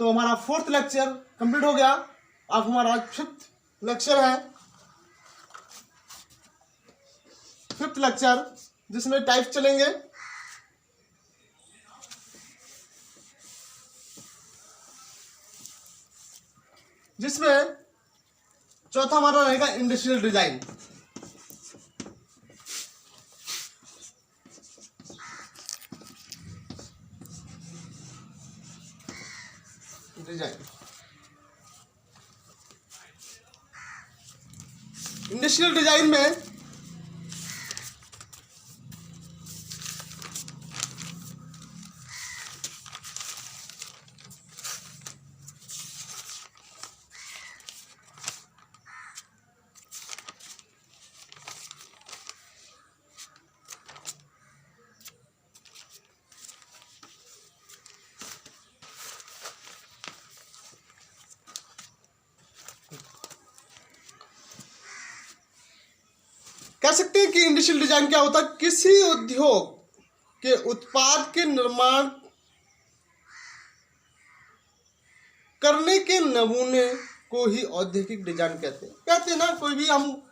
तो हमारा 4th lecture complete हो गया। अब हमारा 5th लेक्चर है, 5th लेक्चर जिसमें टाइप चलेंगे। जिसमें चौथा हमारा रहेगा इंडस्ट्रियल डिजाइन। इंडस्ट्रियल डिजाइन में कह सकते हैं कि इंडस्ट्रियल डिजाइन क्या होता है? किसी उद्योग के उत्पाद के निर्माण करने के नमूने को ही औद्योगिक डिजाइन कहते हैं ना। कोई भी हम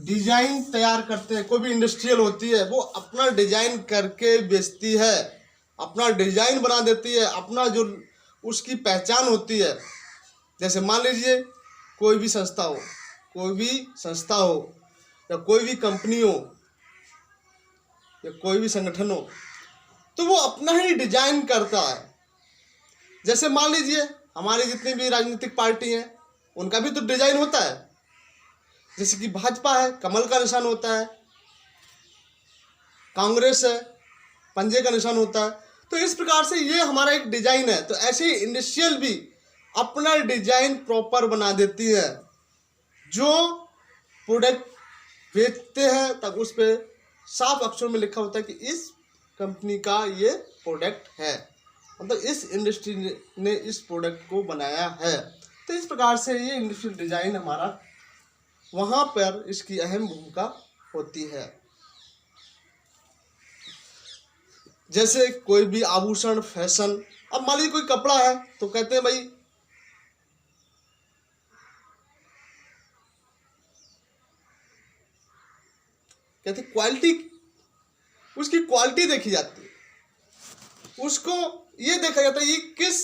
डिजाइन तैयार करते हैं, कोई भी इंडस्ट्रियल होती है वो अपना डिजाइन करके बेचती है, अपना डिजाइन बना देती है, अपना जो उसकी पहचान होती है। जैसे मान लीजिए कोई भी संस्था हो या कोई भी कंपनी हो या कोई भी संगठन हो, तो वो अपना ही डिजाइन करता है। जैसे मान लीजिए हमारी जितनी भी राजनीतिक पार्टी हैं उनका भी तो डिजाइन होता है। जैसे कि भाजपा है, कमल का निशान होता है, कांग्रेस है, पंजे का निशान होता है। तो इस प्रकार से ये हमारा एक डिजाइन है। तो ऐसे ही इंडस्ट्रियल भी अपना डिजाइन प्रॉपर बना देती है। जो प्रोडक्ट बेचते हैं तब उस पर साफ अक्षरों में लिखा होता है कि इस कंपनी का ये प्रोडक्ट है, मतलब इस इंडस्ट्री ने इस प्रोडक्ट को बनाया है। तो इस प्रकार से ये इंडस्ट्रियल डिजाइन हमारा वहाँ पर इसकी अहम भूमिका होती है। जैसे कोई भी आभूषण, फैशन, अब मान लीजिए कोई कपड़ा है तो कहते हैं भाई कहते क्वालिटी, उसकी क्वालिटी देखी जाती है, उसको ये देखा जाता है ये किस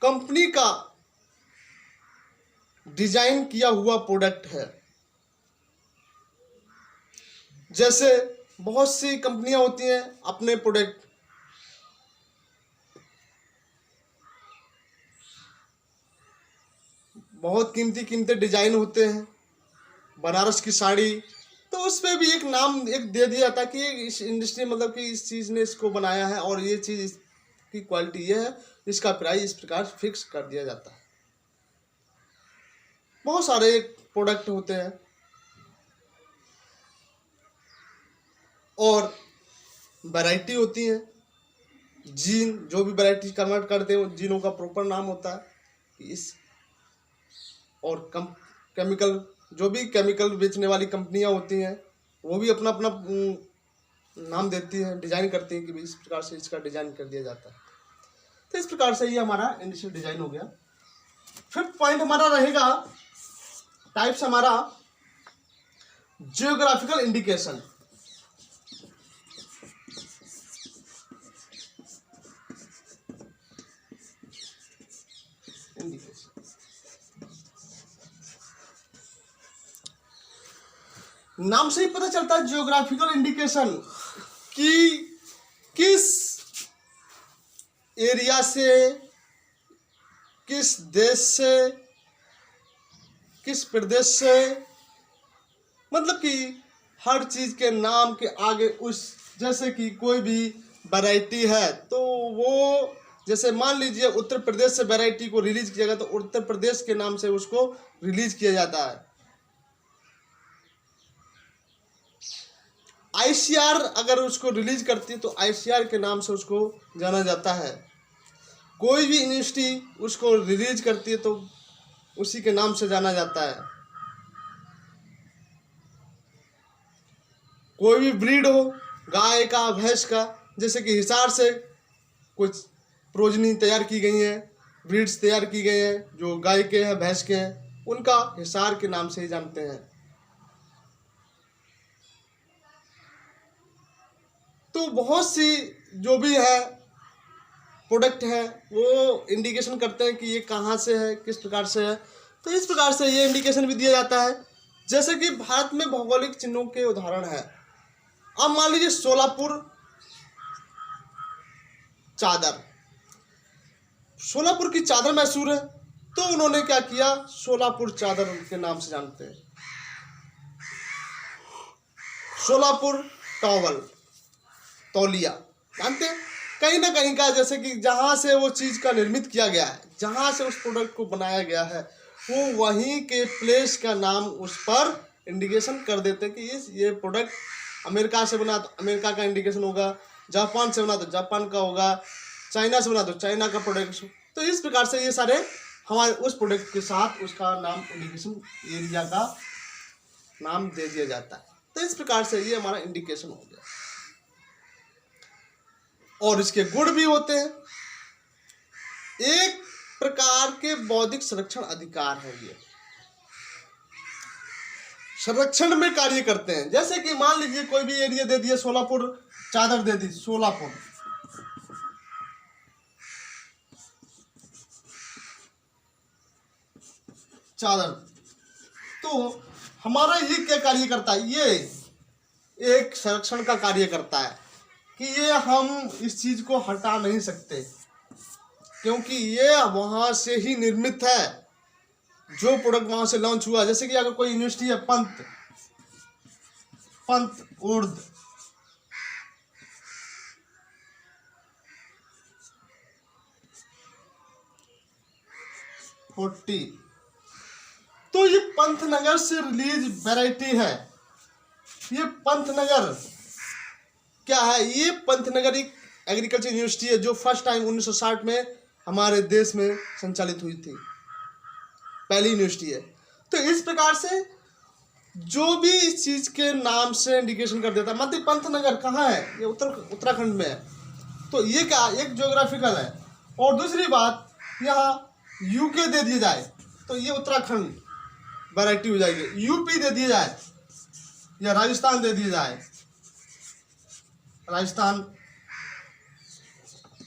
कंपनी का डिजाइन किया हुआ प्रोडक्ट है। जैसे बहुत सी कंपनियां होती हैं अपने प्रोडक्ट बहुत कीमती डिजाइन होते हैं, बनारस की साड़ी, तो उस पर भी एक नाम एक दे दिया जाता है कि इस इंडस्ट्री मतलब कि इस चीज़ ने इसको बनाया है और ये चीज़ इसकी क्वालिटी ये है, इसका प्राइस इस प्रकार फिक्स कर दिया जाता है। बहुत सारे प्रोडक्ट होते हैं और वैरायटी होती है। जीन, जो भी वैरायटी कन्वर्ट करते हैं जीनों का प्रॉपर नाम होता है कि इस, और केमिकल, जो भी केमिकल बेचने वाली कंपनियां होती हैं वो भी अपना अपना नाम देती हैं, डिजाइन करती हैं कि इस प्रकार से इसका डिजाइन कर दिया जाता है। तो इस प्रकार से ये हमारा इंडस्ट्रियल डिजाइन हो गया। 5th पॉइंट हमारा रहेगा टाइप्स हमारा जियोग्राफिकल इंडिकेशन। नाम से ही पता चलता है जियोग्राफिकल इंडिकेशन कि किस एरिया से, किस देश से, किस प्रदेश से, मतलब कि हर चीज के नाम के आगे उस, जैसे कि कोई भी वैरायटी है तो वो, जैसे मान लीजिए उत्तर प्रदेश से वैरायटी को रिलीज किया गया तो उत्तर प्रदेश के नाम से उसको रिलीज किया जाता है। आईसीआर अगर उसको रिलीज करती है तो आईसीआर के नाम से उसको जाना जाता है। कोई भी यूनिवर्सिटी उसको रिलीज करती है तो उसी के नाम से जाना जाता है। कोई भी ब्रीड हो, गाय का, भैंस का, जैसे कि हिसार से कुछ प्रोजनी तैयार की गई हैं, ब्रीड्स तैयार की गई हैं जो गाय के हैं, भैंस के हैं, उनका हिसार के नाम से ही जानते हैं। तो बहुत सी जो भी है प्रोडक्ट है वो इंडिकेशन करते हैं कि ये कहाँ से है, किस प्रकार से है। तो इस प्रकार से ये इंडिकेशन भी दिया जाता है। जैसे कि भारत में भौगोलिक चिन्हों के उदाहरण है। अब मान लीजिए सोलापुर चादर, सोलापुर की चादर मशहूर है, तो उन्होंने क्या किया, सोलापुर चादर के नाम से जानते हैं। सोलापुर टॉवल, तौलिया, जानते हैं कहीं ना कहीं का, जैसे कि जहां से वो चीज का निर्मित किया गया है, जहां से उस प्रोडक्ट को बनाया गया है, वो वहीं के प्लेस का नाम उस पर इंडिकेशन कर देते हैं कि ये प्रोडक्ट अमेरिका से बना तो अमेरिका का इंडिकेशन होगा, जापान से बना तो जापान का होगा, चाइना से बना तो चाइना का प्रोडक्ट। तो इस प्रकार से ये सारे हमारे उस प्रोडक्ट के साथ उसका नाम इंडिकेशन एरिया का नाम दे दिया जाता है। तो इस प्रकार से ये हमारा इंडिकेशन हो गया। और इसके गुण भी होते हैं, एक प्रकार के बौद्धिक संरक्षण अधिकार है, ये संरक्षण में कार्य करते हैं। जैसे कि मान लीजिए कोई भी एरिया दे दिया, सोलापुर चादर दे दी, सोलापुर, चादर, तो हमारा ये क्या कार्य करता है, ये एक संरक्षण का कार्य करता है कि ये हम इस चीज को हटा नहीं सकते, क्योंकि ये वहां से ही निर्मित है, जो प्रोडक्ट वहां से लॉन्च हुआ। जैसे कि अगर कोई यूनिवर्सिटी है, पंत उर्द, फोर्टी, तो ये पंतनगर से रिलीज वैरायटी है। ये पंतनगर क्या है, ये पंतनगर एक एग्रीकल्चर यूनिवर्सिटी है जो फर्स्ट टाइम 1960 में हमारे देश में संचालित हुई थी, पहली यूनिवर्सिटी है। तो इस प्रकार से जो भी इस चीज के नाम से इंडिकेशन कर देता है। मध्य पंतनगर कहाँ है, ये उत्तराखंड में है, तो ये क्या एक ज्योग्राफिकल है। और दूसरी बात, यहाँ यूके दे दिया जाए तो ये उत्तराखंड वैरायटी हो जाएगी, यूपी दे दिया जाए या राजस्थान दे दिया जाए, राजस्थान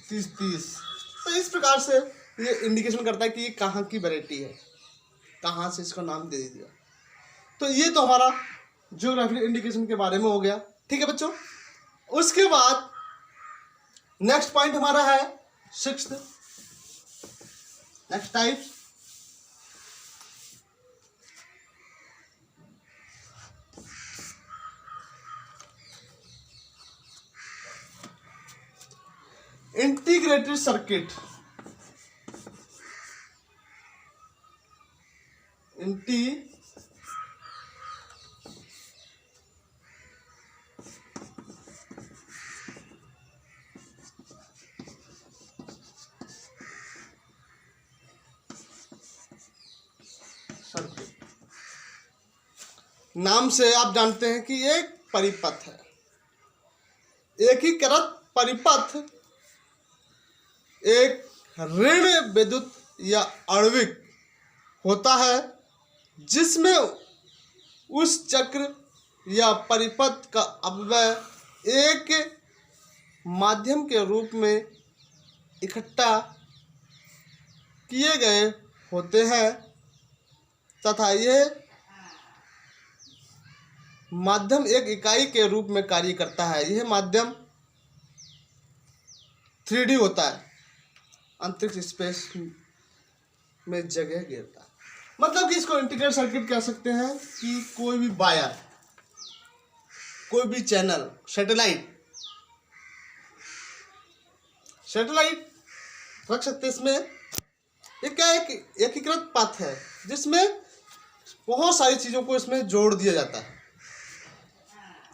30-30। तो इस प्रकार से ये इंडिकेशन करता है कि ये कहाँ की वैरायटी है, कहाँ से इसका नाम दे दिया। तो ये तो हमारा ज्योग्राफिकल इंडिकेशन के बारे में हो गया, ठीक है बच्चों। उसके बाद नेक्स्ट पॉइंट हमारा है 6th, next type, integrated circuit. Circuit नाम से आप जानते हैं कि एक परिपथ है, एकीकृत परिपथ एक ऋण विद्युत या आणविक होता है जिसमें उस चक्र या परिपथ का अपव्यय एक माध्यम के रूप में इकट्ठा किए गए होते हैं तथा यह माध्यम एक इकाई के रूप में कार्य करता है। यह माध्यम 3D होता है, अंतरिक्ष स्पेस में जगह घेरता है। मतलब कि इसको इंटीग्रेटेड सर्किट कह सकते हैं कि कोई भी वायर, कोई भी चैनल, सैटेलाइट रख सकते हैं इसमें। ये क्या एक एकीकृत पथ है जिसमें बहुत सारी चीजों को इसमें जोड़ दिया जाता है,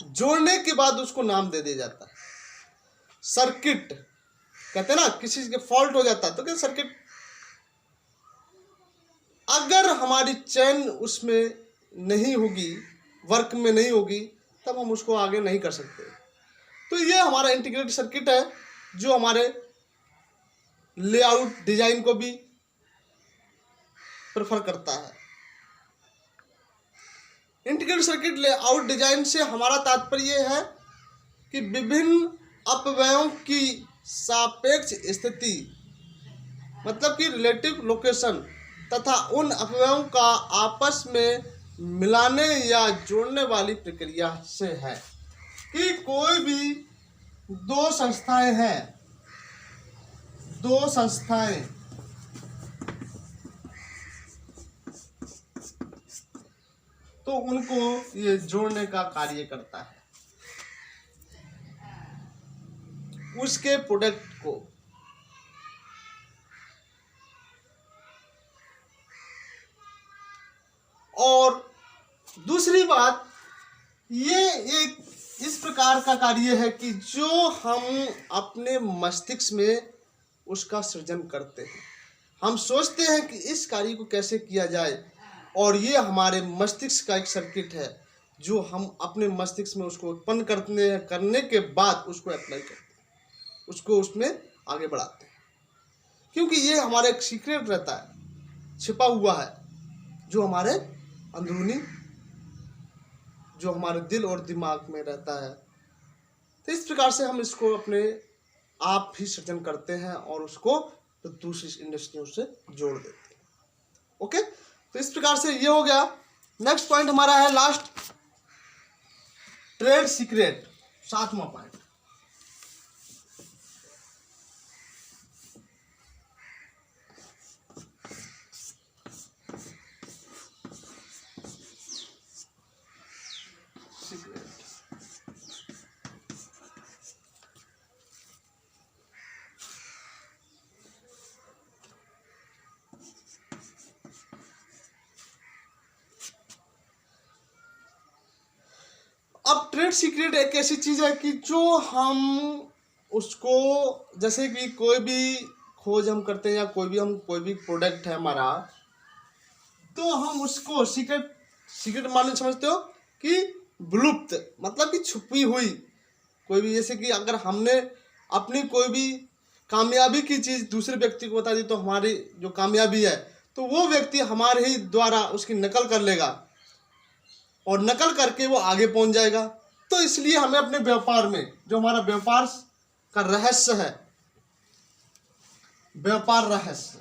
जोड़ने के बाद उसको नाम दे दिया जाता है। सर्किट कहते हैं ना, किसी के फॉल्ट हो जाता है तो क्या सर्किट, अगर हमारी चैन उसमें नहीं होगी, वर्क में नहीं होगी, तब हम उसको आगे नहीं कर सकते। तो ये हमारा इंटीग्रेटेड सर्किट है जो हमारे लेआउट डिजाइन को भी प्रेफर करता है। इंटीग्रेटेड सर्किट लेआउट डिजाइन से हमारा तात्पर्य है कि विभिन्न अपव्ययों की सापेक्ष स्थिति, मतलब कि रिलेटिव लोकेशन, तथा उन अपव्ययों का आपस में मिलाने या जोड़ने वाली प्रक्रिया से है। कि कोई भी दो संस्थाएं तो उनको ये जोड़ने का कार्य करता है उसके प्रोडक्ट को। और दूसरी बात, ये एक इस प्रकार का कार्य है कि जो हम अपने मस्तिष्क में उसका सृजन करते हैं। हम सोचते हैं कि इस कार्य को कैसे किया जाए, और ये हमारे मस्तिष्क का एक सर्किट है जो हम अपने मस्तिष्क में उसको उत्पन्न करने के बाद उसको अप्लाई करते हैं, उसको उसमें आगे बढ़ाते हैं। क्योंकि ये हमारा एक सीक्रेट रहता है, छिपा हुआ है, जो हमारे अंदरूनी, जो हमारे दिल और दिमाग में रहता है। तो इस प्रकार से हम इसको अपने आप ही सृजन करते हैं और उसको तो दूसरी इंडस्ट्रियों से जोड़ देते हैं। ओके, तो इस प्रकार से ये हो गया। नेक्स्ट पॉइंट हमारा है लास्ट, ट्रेड सीक्रेट, 7वां पॉइंट। अब ट्रेड सीक्रेट एक ऐसी चीज है कि जो हम उसको, जैसे कि कोई भी खोज हम करते हैं या कोई भी प्रोडक्ट है हमारा, तो हम उसको सीक्रेट माने समझते हो कि विलुप्त, मतलब कि छुपी हुई कोई भी, जैसे कि अगर हमने अपनी कोई भी कामयाबी की चीज दूसरे व्यक्ति को बता दी तो हमारी जो कामयाबी है तो वो व्यक्ति हमारे ही द्वारा उसकी नकल कर लेगा और नकल करके वो आगे पहुंच जाएगा। तो इसलिए हमें अपने व्यापार में, जो हमारा व्यापार का रहस्य है, व्यापार रहस्य,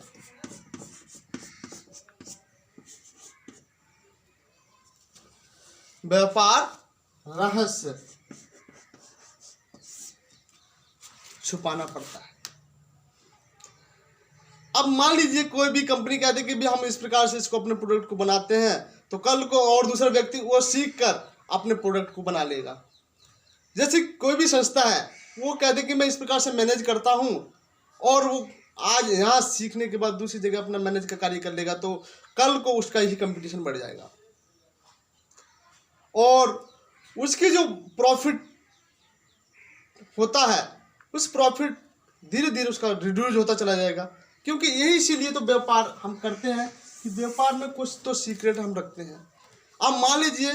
छुपाना पड़ता है। अब मान लीजिए कोई भी कंपनी कहती है कि भी हम इस प्रकार से इसको अपने प्रोडक्ट को बनाते हैं, तो कल को और दूसरा व्यक्ति वो सीख कर अपने प्रोडक्ट को बना लेगा। जैसे कोई भी संस्था है, वो कहते कि मैं इस प्रकार से मैनेज करता हूँ, और वो आज यहाँ सीखने के बाद दूसरी जगह अपना मैनेज का कार्य कर लेगा, तो कल को उसका ही कंपटीशन बढ़ जाएगा और उसकी जो प्रॉफिट होता है उस प्रॉफिट धीरे धीरे उसका रिड्यूस होता चला जाएगा। क्योंकि यही इसीलिए तो व्यापार हम करते हैं कि व्यापार में कुछ तो सीक्रेट हम रखते हैं। अब मान लीजिए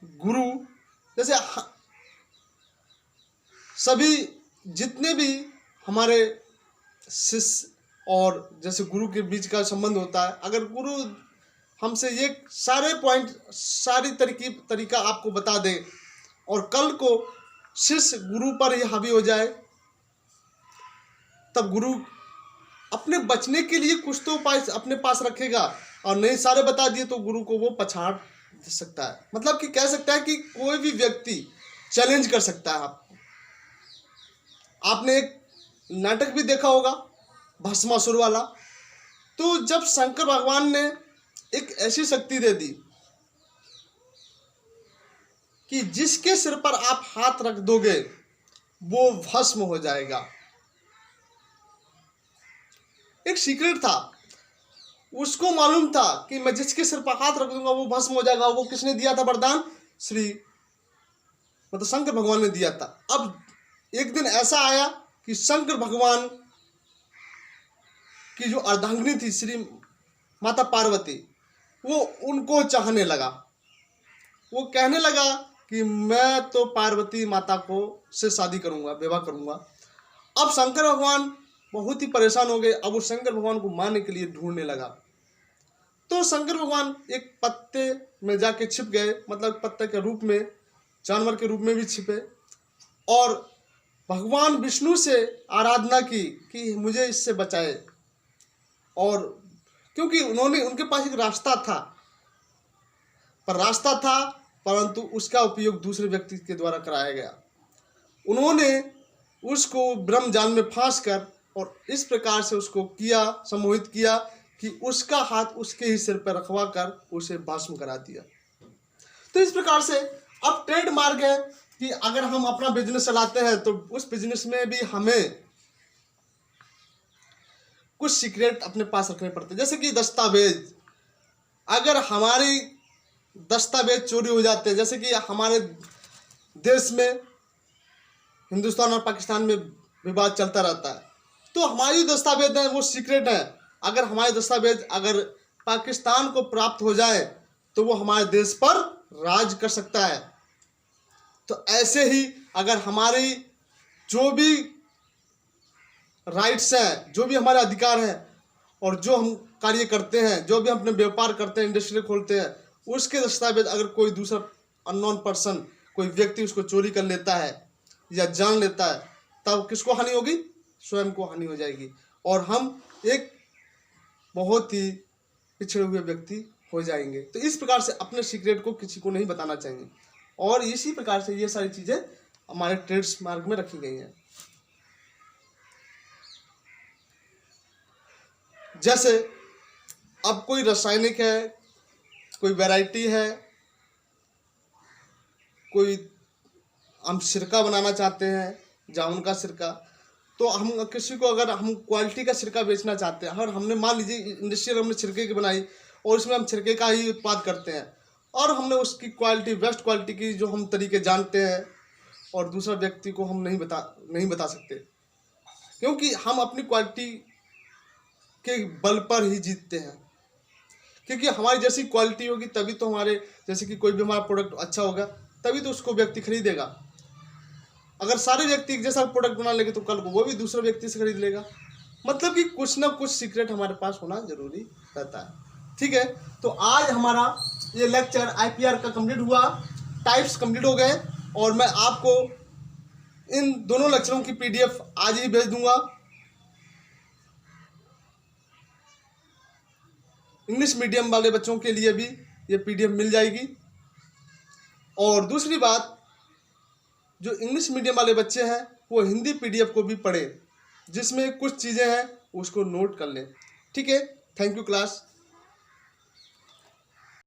गुरु, जैसे सभी जितने भी हमारे शिष्य और जैसे गुरु के बीच का संबंध होता है, अगर गुरु हमसे ये सारे पॉइंट, सारी तरीका आपको बता दे और कल को शिष्य गुरु पर ही हावी हो जाए, तब गुरु अपने बचने के लिए कुछ तो उपाय अपने पास रखेगा, और नहीं सारे बता दिए तो गुरु को वो पछाड़ सकता है। मतलब कि कह सकता है कि कोई भी व्यक्ति चैलेंज कर सकता है आपको। आपने एक नाटक भी देखा होगा भस्मासुर वाला। तो जब शंकर भगवान ने एक ऐसी शक्ति दे दी कि जिसके सिर पर आप हाथ रख दोगे वो भस्म हो जाएगा। एक सीक्रेट था, उसको मालूम था कि मैं जिसके सिर पर हाथ रख दूंगा वो भस्म हो जाएगा। वो किसने दिया था वरदान? मतलब शंकर भगवान ने दिया था। अब एक दिन ऐसा आया कि शंकर भगवान की जो अर्धांगिनी थी श्री माता पार्वती, वो उनको चाहने लगा। वो कहने लगा कि मैं तो पार्वती माता को से शादी करूंगा, विवाह करूंगा। अब शंकर भगवान बहुत ही परेशान हो गए। अब वो शंकर भगवान को मारने के लिए ढूंढने लगा। तो शंकर भगवान एक पत्ते में जाके छिप गए, मतलब पत्ते के रूप में, जानवर के रूप में भी छिपे, और भगवान विष्णु से आराधना की कि मुझे इससे बचाए। और क्योंकि उनके पास एक रास्ता था, परंतु उसका उपयोग दूसरे व्यक्ति के द्वारा कराया गया। उन्होंने उसको ब्रह्म जाल में फांस कर और इस प्रकार से उसको सम्मोहित किया कि उसका हाथ उसके ही सिर पर रखवा कर उसे भस्म करा दिया। तो इस प्रकार से अब ट्रेडमार्क है कि अगर हम अपना बिजनेस चलाते हैं तो उस बिजनेस में भी हमें कुछ सीक्रेट अपने पास रखने पड़ते हैं। जैसे कि दस्तावेज, अगर हमारी दस्तावेज चोरी हो जाते हैं, जैसे कि हमारे देश में हिंदुस्तान और पाकिस्तान में विवाद चलता रहता है, तो हमारी दस्तावेज है वो सीक्रेट है। अगर हमारे दस्तावेज अगर पाकिस्तान को प्राप्त हो जाए तो वो हमारे देश पर राज कर सकता है। तो ऐसे ही अगर हमारी जो भी राइट्स हैं, जो भी हमारे अधिकार हैं, और जो हम कार्य करते हैं, जो भी हम अपने व्यापार करते हैं, इंडस्ट्री खोलते हैं, उसके दस्तावेज अगर कोई दूसरा अननोन पर्सन, कोई व्यक्ति उसको चोरी कर लेता है या जान लेता है, तब किसको हानि होगी? स्वयं को हानि हो जाएगी और हम एक बहुत ही पिछड़े हुए व्यक्ति हो जाएंगे। तो इस प्रकार से अपने सीक्रेट को किसी को नहीं बताना चाहिए, और इसी प्रकार से ये सारी चीज़ें हमारे ट्रेडमार्क में रखी गई हैं। जैसे अब कोई रासायनिक है, कोई वैरायटी है, कोई हम सिरका बनाना चाहते हैं, जामुन का सिरका, तो हम किसी को अगर हम क्वालिटी का सिरका बेचना चाहते हैं और हमने मान लीजिए इंडस्ट्रियल हमने सिरके की बनाई और उसमें हम सिरके का ही उत्पाद करते हैं और हमने उसकी क्वालिटी, बेस्ट क्वालिटी की जो हम तरीके जानते हैं और दूसरा व्यक्ति को हम नहीं बता सकते, क्योंकि हम अपनी क्वालिटी के बल पर ही जीतते हैं। क्योंकि हमारी जैसी क्वालिटी होगी तभी तो हमारे, जैसे कि कोई भी हमारा प्रोडक्ट अच्छा होगा तभी तो उसको व्यक्ति खरीदेगा। अगर सारे व्यक्ति एक जैसा प्रोडक्ट बना लेंगे तो कल को वो भी दूसरे व्यक्ति से खरीद लेगा। मतलब कि कुछ ना कुछ सीक्रेट हमारे पास होना जरूरी रहता है। ठीक है, तो आज हमारा ये लेक्चर आईपीआर का कंप्लीट हुआ, टाइप्स कंप्लीट हो गए, और मैं आपको इन दोनों लेक्चरों की पीडीएफ आज ही भेज दूंगा। इंग्लिश मीडियम वाले बच्चों के लिए भी ये पीडीएफ मिल जाएगी। और दूसरी बात, जो इंग्लिश मीडियम वाले बच्चे हैं वो हिंदी पीडीएफ को भी पढ़ें, जिसमें कुछ चीज़ें हैं उसको नोट कर लें। ठीक है, थैंक यू क्लास।